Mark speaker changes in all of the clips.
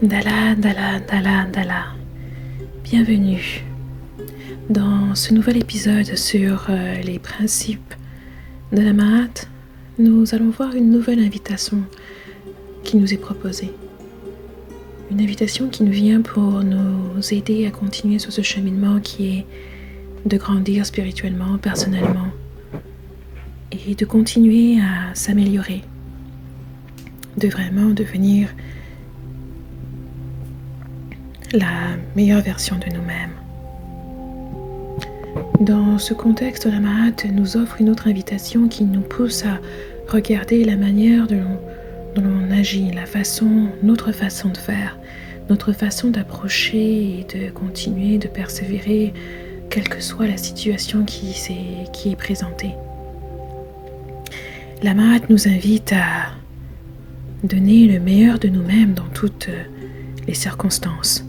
Speaker 1: Dala, Dala, Dala, Dala. Bienvenue dans ce nouvel épisode sur les principes de la Mahat. Nous allons voir une nouvelle invitation qui nous est proposée. Une invitation qui nous vient pour nous aider à continuer sur ce cheminement qui est de grandir spirituellement, personnellement et de continuer à s'améliorer, de vraiment devenir la meilleure version de nous-mêmes. Dans ce contexte, la Mahat nous offre une autre invitation qui nous pousse à regarder la manière dont l'on agit, notre façon de faire, notre façon d'approcher et de continuer, de persévérer, quelle que soit la situation qui est présentée. La Mahat nous invite à donner le meilleur de nous-mêmes dans toutes les circonstances.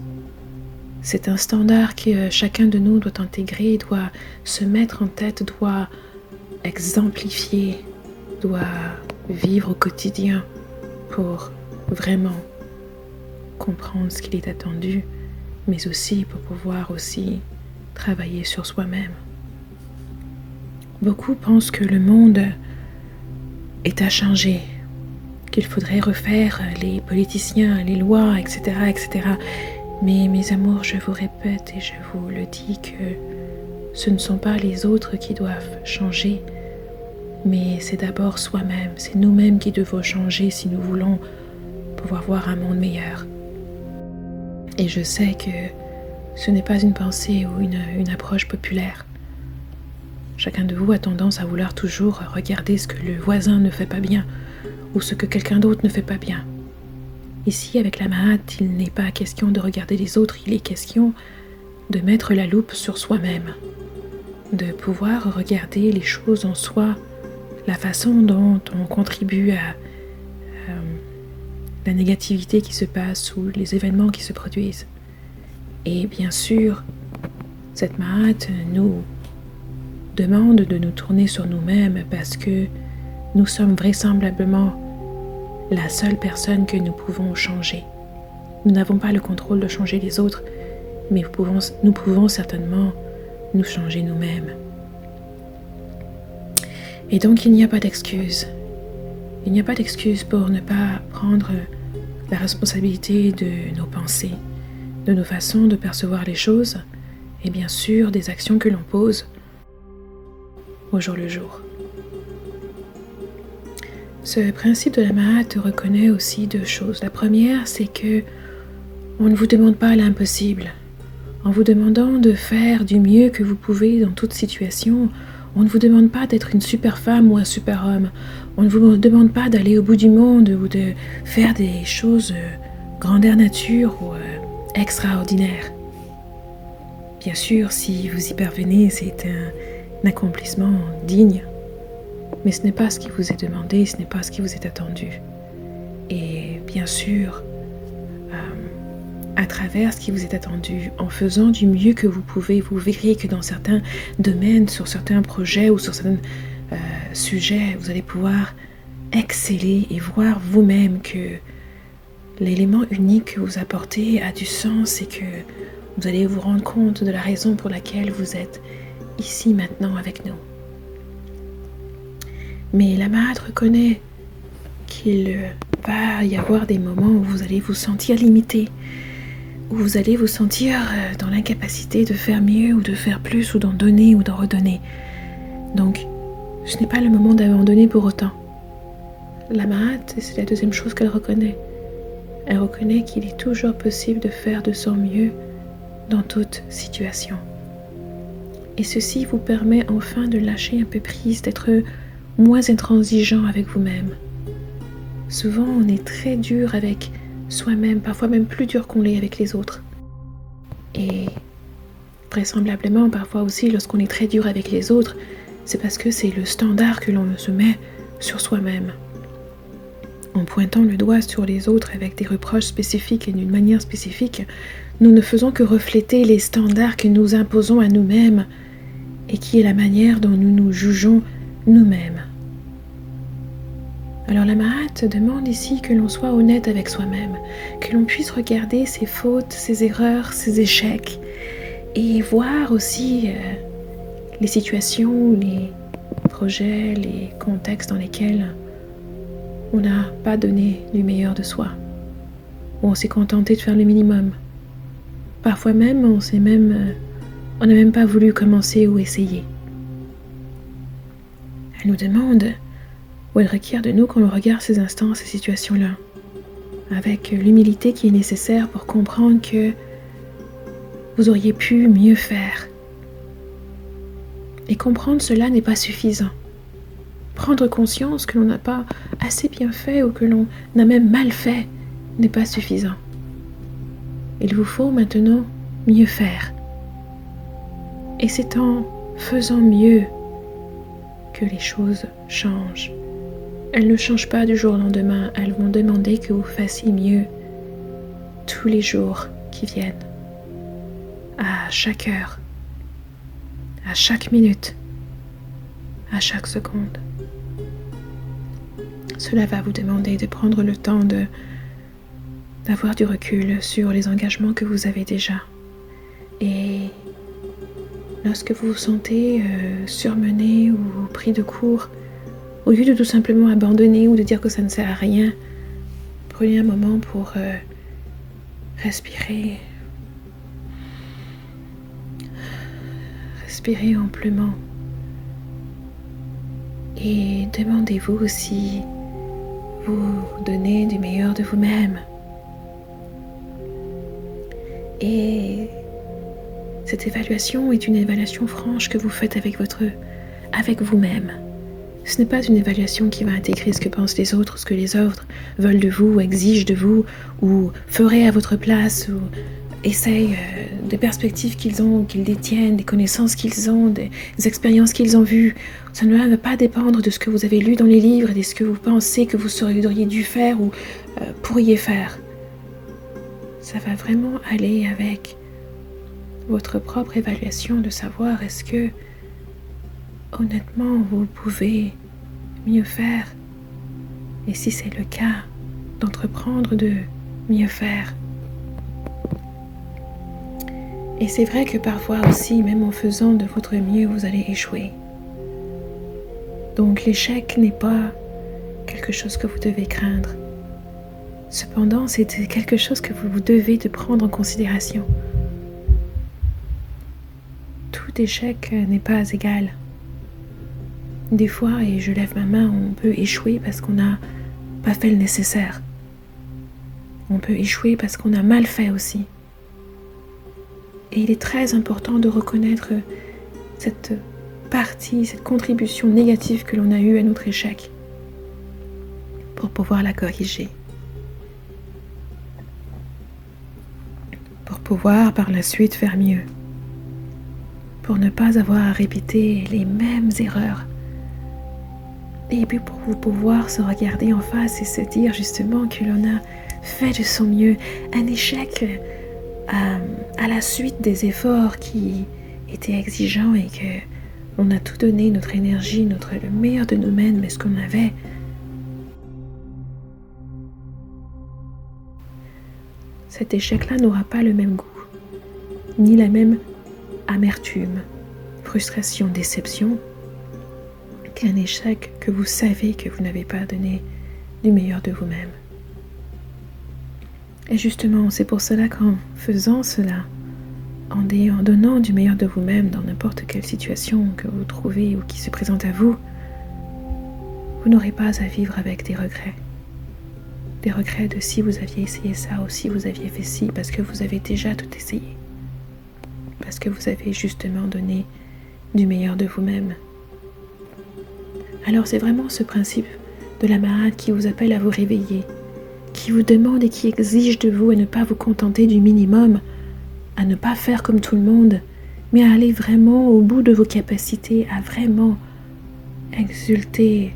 Speaker 1: C'est un standard que chacun de nous doit intégrer, doit se mettre en tête, doit exemplifier, doit vivre au quotidien pour vraiment comprendre ce qu'il est attendu, mais aussi pour pouvoir aussi travailler sur soi-même. Beaucoup pensent que le monde est à changer, qu'il faudrait refaire les politiciens, les lois, etc., etc. Mais mes amours, je vous répète et je vous le dis que ce ne sont pas les autres qui doivent changer, mais c'est d'abord soi-même, c'est nous-mêmes qui devons changer si nous voulons pouvoir voir un monde meilleur. Et je sais que ce n'est pas une pensée ou une approche populaire. Chacun de vous a tendance à vouloir toujours regarder ce que le voisin ne fait pas bien ou ce que quelqu'un d'autre ne fait pas bien. Ici, avec la Mahat, il n'est pas question de regarder les autres, il est question de mettre la loupe sur soi-même, de pouvoir regarder les choses en soi, la façon dont on contribue à la négativité qui se passe ou les événements qui se produisent. Et bien sûr, cette Mahat nous demande de nous tourner sur nous-mêmes parce que nous sommes vraisemblablement la seule personne que nous pouvons changer. Nous n'avons pas le contrôle de changer les autres, mais nous pouvons certainement nous changer nous-mêmes. Et donc il n'y a pas d'excuse. Il n'y a pas d'excuse pour ne pas prendre la responsabilité de nos pensées, de nos façons de percevoir les choses, et bien sûr des actions que l'on pose au jour le jour. Ce principe de la Mahat reconnaît aussi deux choses. La première, c'est que on ne vous demande pas l'impossible. En vous demandant de faire du mieux que vous pouvez dans toute situation, on ne vous demande pas d'être une super femme ou un super homme. On ne vous demande pas d'aller au bout du monde ou de faire des choses grandeur nature ou extraordinaires. Bien sûr, si vous y parvenez, c'est un accomplissement digne. Mais ce n'est pas ce qui vous est demandé, ce n'est pas ce qui vous est attendu. Et bien sûr, à travers ce qui vous est attendu, en faisant du mieux que vous pouvez, vous verrez que dans certains domaines, sur certains projets ou sur certains sujets, vous allez pouvoir exceller et voir vous-même que l'élément unique que vous apportez a du sens et que vous allez vous rendre compte de la raison pour laquelle vous êtes ici maintenant avec nous. Mais la Mahat reconnaît qu'il va y avoir des moments où vous allez vous sentir limité, où vous allez vous sentir dans l'incapacité de faire mieux ou de faire plus ou d'en donner ou d'en redonner. Donc, ce n'est pas le moment d'abandonner pour autant. La Mahat, c'est la deuxième chose qu'elle reconnaît. Elle reconnaît qu'il est toujours possible de faire de son mieux dans toute situation. Et ceci vous permet enfin de lâcher un peu prise, d'être moins intransigeant avec vous-même. Souvent, on est très dur avec soi-même, parfois même plus dur qu'on l'est avec les autres. Et vraisemblablement, parfois aussi, lorsqu'on est très dur avec les autres, c'est parce que c'est le standard que l'on se met sur soi-même. En pointant le doigt sur les autres avec des reproches spécifiques et d'une manière spécifique, nous ne faisons que refléter les standards que nous imposons à nous-mêmes et qui est la manière dont nous nous jugeons nous-mêmes. Alors la Mahat demande ici que l'on soit honnête avec soi-même, que l'on puisse regarder ses fautes, ses erreurs, ses échecs et voir aussi les situations, les projets, les contextes dans lesquels on n'a pas donné du meilleur de soi, où on s'est contenté de faire le minimum. Parfois même, on n'a même pas voulu commencer ou essayer. Elle nous demande, ou elle requiert de nous qu'on regarde ces instants, ces situations-là, avec l'humilité qui est nécessaire pour comprendre que vous auriez pu mieux faire. Et comprendre cela n'est pas suffisant. Prendre conscience que l'on n'a pas assez bien fait ou que l'on a même mal fait n'est pas suffisant. Il vous faut maintenant mieux faire. Et c'est en faisant mieux que les choses changent. Elles ne changent pas du jour au lendemain, elles vont demander que vous fassiez mieux tous les jours qui viennent, à chaque heure, à chaque minute, à chaque seconde. Cela va vous demander de prendre le temps d'avoir du recul sur les engagements que vous avez déjà. Et lorsque vous vous sentez surmené ou pris de court, au lieu de tout simplement abandonner ou de dire que ça ne sert à rien, prenez un moment pour respirer. Respirez amplement. Et demandez-vous aussi, vous donnez du meilleur de vous-même. Et cette évaluation est une évaluation franche que vous faites avec vous-même. Ce n'est pas une évaluation qui va intégrer ce que pensent les autres, ce que les autres veulent de vous, ou exigent de vous, ou feraient à votre place, ou essayent des perspectives qu'ils ont, qu'ils détiennent, des connaissances qu'ils ont, des expériences qu'ils ont vues. Ça ne va pas dépendre de ce que vous avez lu dans les livres, de ce que vous pensez que vous auriez dû faire ou pourriez faire. Ça va vraiment aller avec votre propre évaluation de savoir est-ce que honnêtement vous pouvez mieux faire, et si c'est le cas, d'entreprendre de mieux faire. Et c'est vrai que parfois aussi, même en faisant de votre mieux, vous allez échouer. Donc l'échec n'est pas quelque chose que vous devez craindre. Cependant, c'est quelque chose que vous devez de prendre en considération. Tout échec n'est pas égal. Des fois, et je lève ma main, on peut échouer parce qu'on n'a pas fait le nécessaire. On peut échouer parce qu'on a mal fait aussi. Et il est très important de reconnaître cette partie, cette contribution négative que l'on a eue à notre échec pour pouvoir la corriger. Pour pouvoir par la suite faire mieux. Pour ne pas avoir à répéter les mêmes erreurs. Et puis pour vous pouvoir se regarder en face et se dire justement que l'on a fait de son mieux. Un échec à la suite des efforts qui étaient exigeants et que on a tout donné, notre énergie, le meilleur de nous-mêmes, mais ce qu'on avait. Cet échec-là n'aura pas le même goût, ni la même amertume, frustration, déception, qu'un échec que vous savez que vous n'avez pas donné du meilleur de vous-même. Et justement, c'est pour cela qu'en faisant cela, en donnant du meilleur de vous-même dans n'importe quelle situation que vous trouvez ou qui se présente à vous, vous n'aurez pas à vivre avec des regrets. Des regrets de si vous aviez essayé ça ou si vous aviez fait ci, parce que vous avez déjà tout essayé. Parce que vous avez justement donné du meilleur de vous-même. Alors c'est vraiment ce principe de la Mahat qui vous appelle à vous réveiller, qui vous demande et qui exige de vous à ne pas vous contenter du minimum, à ne pas faire comme tout le monde, mais à aller vraiment au bout de vos capacités, à vraiment exulter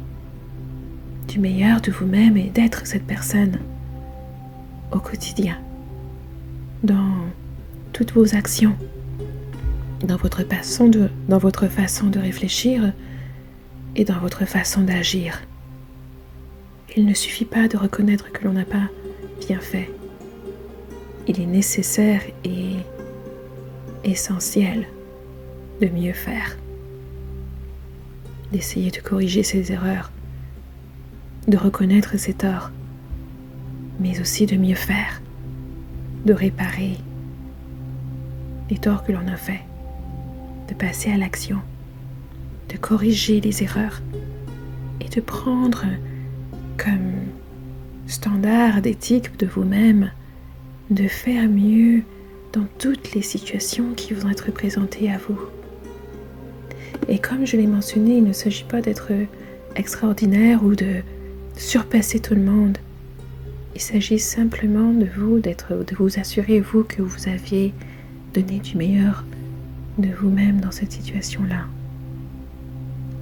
Speaker 1: du meilleur de vous-même et d'être cette personne au quotidien, dans toutes vos actions, dans votre façon de réfléchir et dans votre façon d'agir. Il ne suffit pas de reconnaître que l'on n'a pas bien fait. Il est nécessaire et essentiel de mieux faire, d'essayer de corriger ses erreurs, de reconnaître ses torts, mais aussi de mieux faire, de réparer les torts que l'on a faits, de passer à l'action, de corriger les erreurs et de prendre comme standard d'éthique de vous-même de faire mieux dans toutes les situations qui vont être présentées à vous. Et comme je l'ai mentionné, il ne s'agit pas d'être extraordinaire ou de surpasser tout le monde. Il s'agit simplement de vous assurer, vous, que vous aviez donné du meilleur de vous-même dans cette situation-là.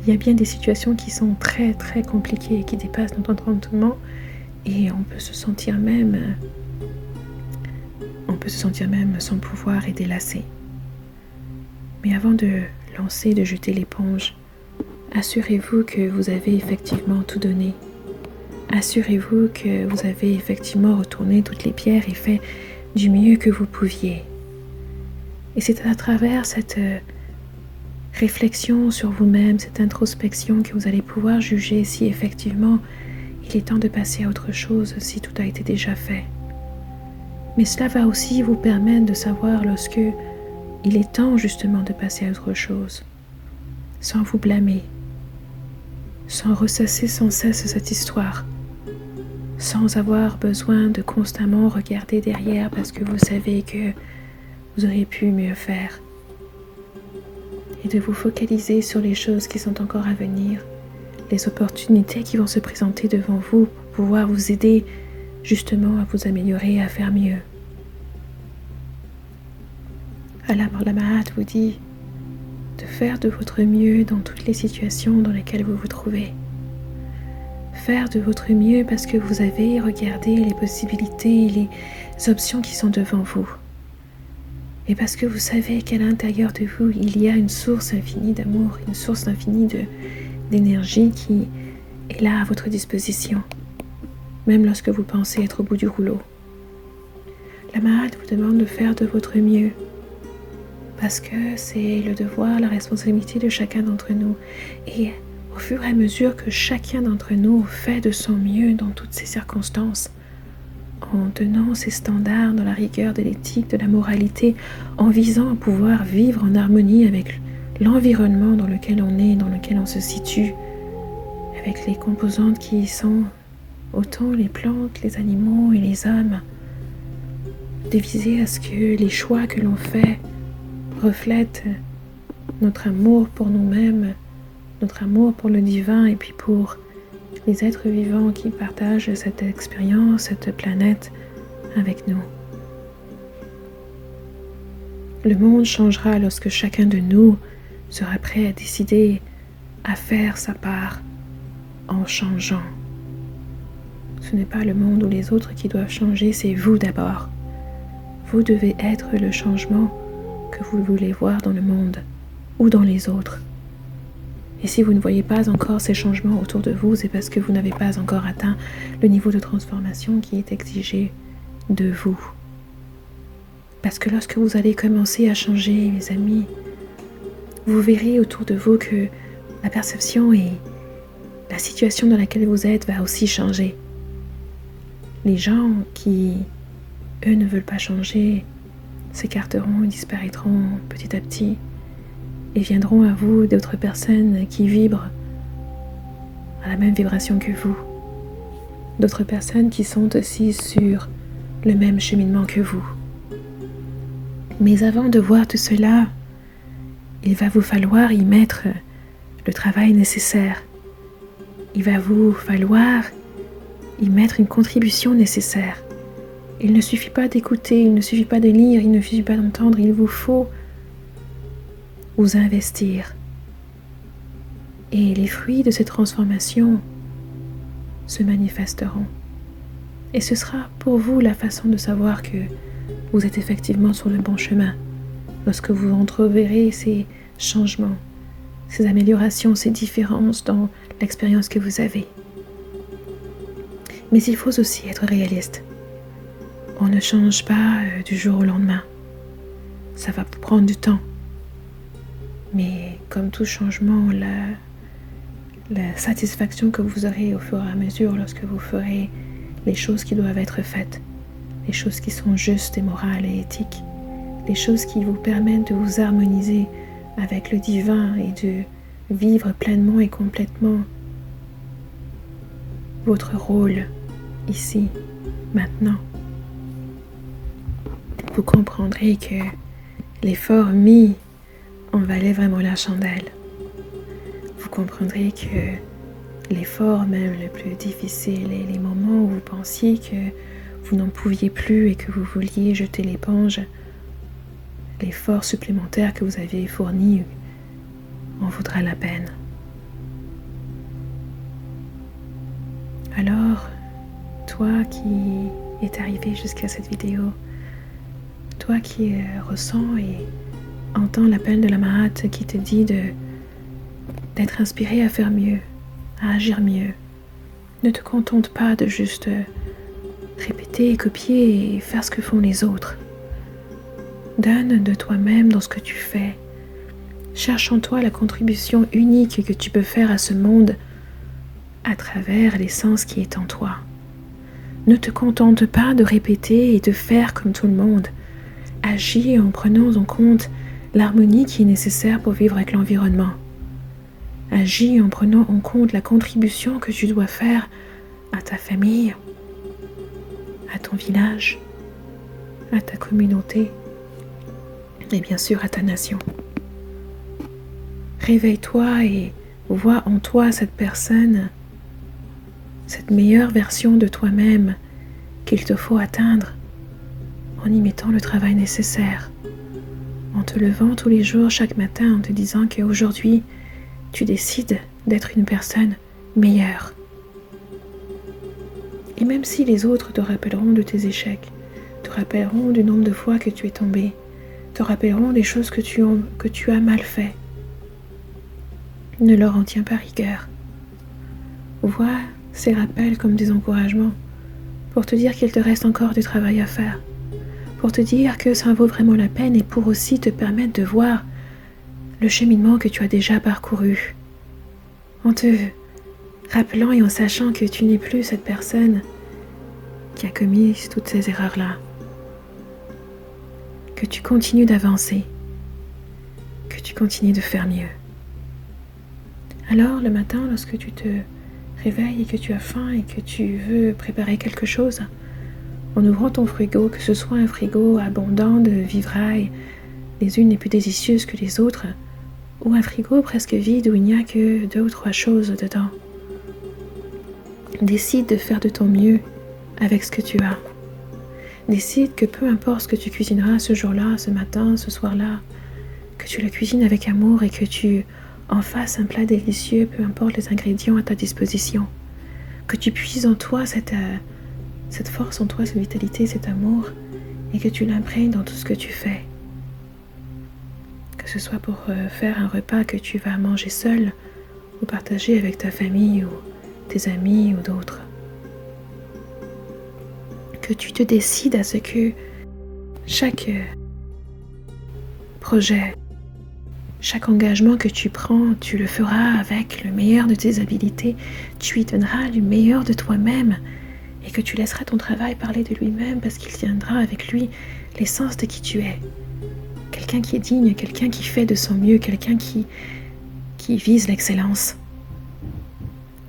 Speaker 1: Il y a bien des situations qui sont très très compliquées et qui dépassent notre entendement et on peut se sentir même sans pouvoir et délassé. Mais avant de lancer, de jeter l'éponge, assurez-vous que vous avez effectivement tout donné. Assurez-vous que vous avez effectivement retourné toutes les pierres et fait du mieux que vous pouviez. Et c'est à travers cette réflexion sur vous-même, cette introspection, que vous allez pouvoir juger si effectivement il est temps de passer à autre chose, si tout a été déjà fait. Mais cela va aussi vous permettre de savoir lorsque il est temps justement de passer à autre chose, sans vous blâmer, sans ressasser sans cesse cette histoire, sans avoir besoin de constamment regarder derrière parce que vous savez que vous auriez pu mieux faire, et de vous focaliser sur les choses qui sont encore à venir, les opportunités qui vont se présenter devant vous pour pouvoir vous aider justement à vous améliorer et à faire mieux. Allah Mahat vous dit de faire de votre mieux dans toutes les situations dans lesquelles vous vous trouvez. Faire de votre mieux parce que vous avez regardé les possibilités et les options qui sont devant vous. Et parce que vous savez qu'à l'intérieur de vous, il y a une source infinie d'amour, une source infinie d'énergie qui est là à votre disposition, même lorsque vous pensez être au bout du rouleau. La Mahat vous demande de faire de votre mieux, parce que c'est le devoir, la responsabilité de chacun d'entre nous. Et au fur et à mesure que chacun d'entre nous fait de son mieux dans toutes ces circonstances, en tenant ses standards dans la rigueur de l'éthique, de la moralité, en visant à pouvoir vivre en harmonie avec l'environnement dans lequel on est, dans lequel on se situe, avec les composantes qui y sont, autant les plantes, les animaux et les hommes, de viser à ce que les choix que l'on fait reflètent notre amour pour nous-mêmes, notre amour pour le divin et puis pour les êtres vivants qui partagent cette expérience, cette planète avec nous. Le monde changera lorsque chacun de nous sera prêt à décider à faire sa part en changeant. Ce n'est pas le monde ou les autres qui doivent changer, c'est vous d'abord. Vous devez être le changement que vous voulez voir dans le monde ou dans les autres. Et si vous ne voyez pas encore ces changements autour de vous, c'est parce que vous n'avez pas encore atteint le niveau de transformation qui est exigé de vous. Parce que lorsque vous allez commencer à changer, mes amis, vous verrez autour de vous que la perception et la situation dans laquelle vous êtes va aussi changer. Les gens qui, eux, ne veulent pas changer, s'écarteront et disparaîtront petit à petit et viendront à vous d'autres personnes qui vibrent à la même vibration que vous, d'autres personnes qui sont aussi sur le même cheminement que vous. Mais avant de voir tout cela, il va vous falloir y mettre le travail nécessaire. Il va vous falloir y mettre une contribution nécessaire. Il ne suffit pas d'écouter, il ne suffit pas de lire, il ne suffit pas d'entendre, il vous faut vous investir. Et les fruits de cette transformation se manifesteront. Et ce sera pour vous la façon de savoir que vous êtes effectivement sur le bon chemin. Lorsque vous entreverrez ces changements, ces améliorations, ces différences dans l'expérience que vous avez. Mais il faut aussi être réaliste. On ne change pas du jour au lendemain. Ça va prendre du temps. Mais comme tout changement, la satisfaction que vous aurez au fur et à mesure lorsque vous ferez les choses qui doivent être faites, les choses qui sont justes et morales et éthiques, les choses qui vous permettent de vous harmoniser avec le divin et de vivre pleinement et complètement votre rôle ici, maintenant. Vous comprendrez que l'effort mis en valait vraiment la chandelle. Vous comprendrez que l'effort même le plus difficile et les moments où vous pensiez que vous n'en pouviez plus et que vous vouliez jeter l'éponge, l'effort supplémentaire que vous aviez fourni en vaudra la peine. Alors, toi qui es arrivé jusqu'à cette vidéo, toi qui ressens et entends l'appel de la Mahat qui te dit d'être inspiré à faire mieux, à agir mieux, ne te contente pas de juste répéter, copier et faire ce que font les autres. Donne de toi-même dans ce que tu fais. Cherche en toi la contribution unique que tu peux faire à ce monde à travers l'essence qui est en toi. Ne te contente pas de répéter et de faire comme tout le monde. Agis en prenant en compte l'harmonie qui est nécessaire pour vivre avec l'environnement. Agis en prenant en compte la contribution que tu dois faire à ta famille, à ton village, à ta communauté et bien sûr à ta nation. Réveille-toi et vois en toi cette personne, cette meilleure version de toi-même qu'il te faut atteindre en y mettant le travail nécessaire, en te levant tous les jours, chaque matin, en te disant qu'aujourd'hui, tu décides d'être une personne meilleure. Et même si les autres te rappelleront de tes échecs, te rappelleront du nombre de fois que tu es tombé, te rappelleront des choses que tu as mal fait, ne leur en tiens pas rigueur. Vois ces rappels comme des encouragements pour te dire qu'il te reste encore du travail à faire, pour te dire que ça vaut vraiment la peine et pour aussi te permettre de voir le cheminement que tu as déjà parcouru, en te rappelant et en sachant que tu n'es plus cette personne qui a commis toutes ces erreurs-là, que tu continues d'avancer, que tu continues de faire mieux. Alors le matin, lorsque tu te réveilles et que tu as faim et que tu veux préparer quelque chose, en ouvrant ton frigo, que ce soit un frigo abondant de vivrailles, les unes les plus délicieuses que les autres, ou un frigo presque vide où il n'y a que 2 ou 3 choses dedans. Décide de faire de ton mieux avec ce que tu as. Décide que peu importe ce que tu cuisineras ce jour-là, ce matin, ce soir-là, que tu le cuisines avec amour et que tu en fasses un plat délicieux, peu importe les ingrédients à ta disposition. Que tu puises en toi cette force en toi, cette vitalité, cet amour, et que tu l'imprègnes dans tout ce que tu fais. Que ce soit pour faire un repas que tu vas manger seul, ou partager avec ta famille, ou tes amis, ou d'autres. Que tu te décides à ce que chaque projet, chaque engagement que tu prends, tu le feras avec le meilleur de tes habiletés, tu y donneras le meilleur de toi-même, et que tu laisseras ton travail parler de lui-même parce qu'il tiendra avec lui l'essence de qui tu es. Quelqu'un qui est digne, quelqu'un qui fait de son mieux, quelqu'un qui vise l'excellence.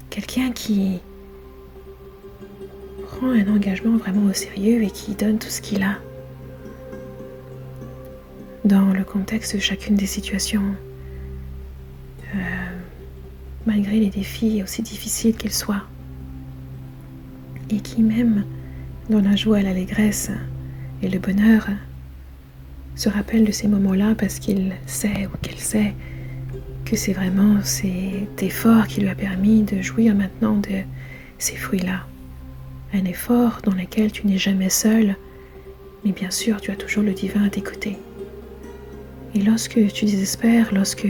Speaker 1: Quelqu'un qui prend un engagement vraiment au sérieux et qui donne tout ce qu'il a dans le contexte de chacune des situations, malgré les défis aussi difficiles qu'ils soient. Et qui même, dans la joie et l'allégresse et le bonheur, se rappelle de ces moments-là parce qu'il sait ou qu'elle sait que c'est vraiment cet effort qui lui a permis de jouir maintenant de ces fruits-là. Un effort dans lequel tu n'es jamais seul, mais bien sûr tu as toujours le divin à t'écouter. Et lorsque tu désespères, lorsque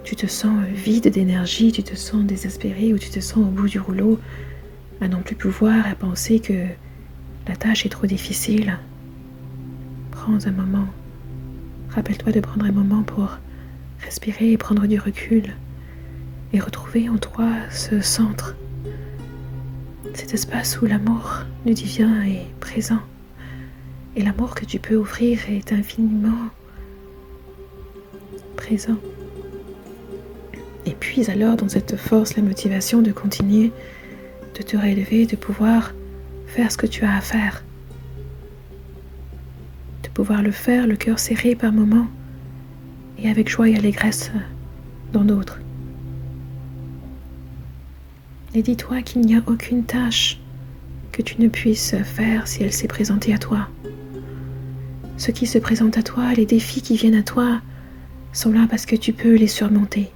Speaker 1: tu te sens vide d'énergie, tu te sens désespéré ou tu te sens au bout du rouleau, à n'en plus pouvoir, à penser que la tâche est trop difficile, prends un moment. Rappelle-toi de prendre un moment pour respirer et prendre du recul et retrouver en toi ce centre, cet espace où l'amour du divin est présent. Et l'amour que tu peux offrir est infiniment présent. Et puis alors dans cette force, la motivation de continuer, de te relever, de pouvoir faire ce que tu as à faire. De pouvoir le faire, le cœur serré par moments, et avec joie et allégresse dans d'autres. Et dis-toi qu'il n'y a aucune tâche que tu ne puisses faire si elle s'est présentée à toi. Ce qui se présente à toi, les défis qui viennent à toi, sont là parce que tu peux les surmonter.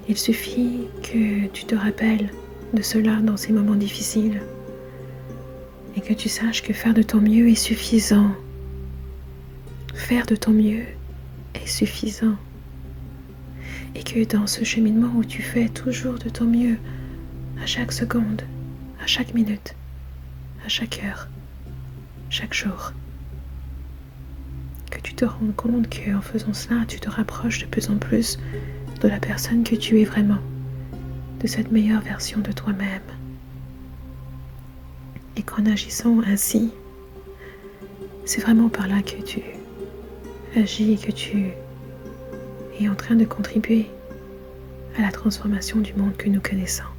Speaker 1: Il suffit que tu te rappelles de cela dans ces moments difficiles et que tu saches que faire de ton mieux est suffisant. Faire de ton mieux est suffisant. Et que dans ce cheminement où tu fais toujours de ton mieux, à chaque seconde, à chaque minute, à chaque heure, chaque jour, que tu te rendes compte qu'en faisant cela, tu te rapproches de plus en plus de la personne que tu es vraiment, de cette meilleure version de toi-même. Et qu'en agissant ainsi, c'est vraiment par là que tu agis et que tu es en train de contribuer à la transformation du monde que nous connaissons.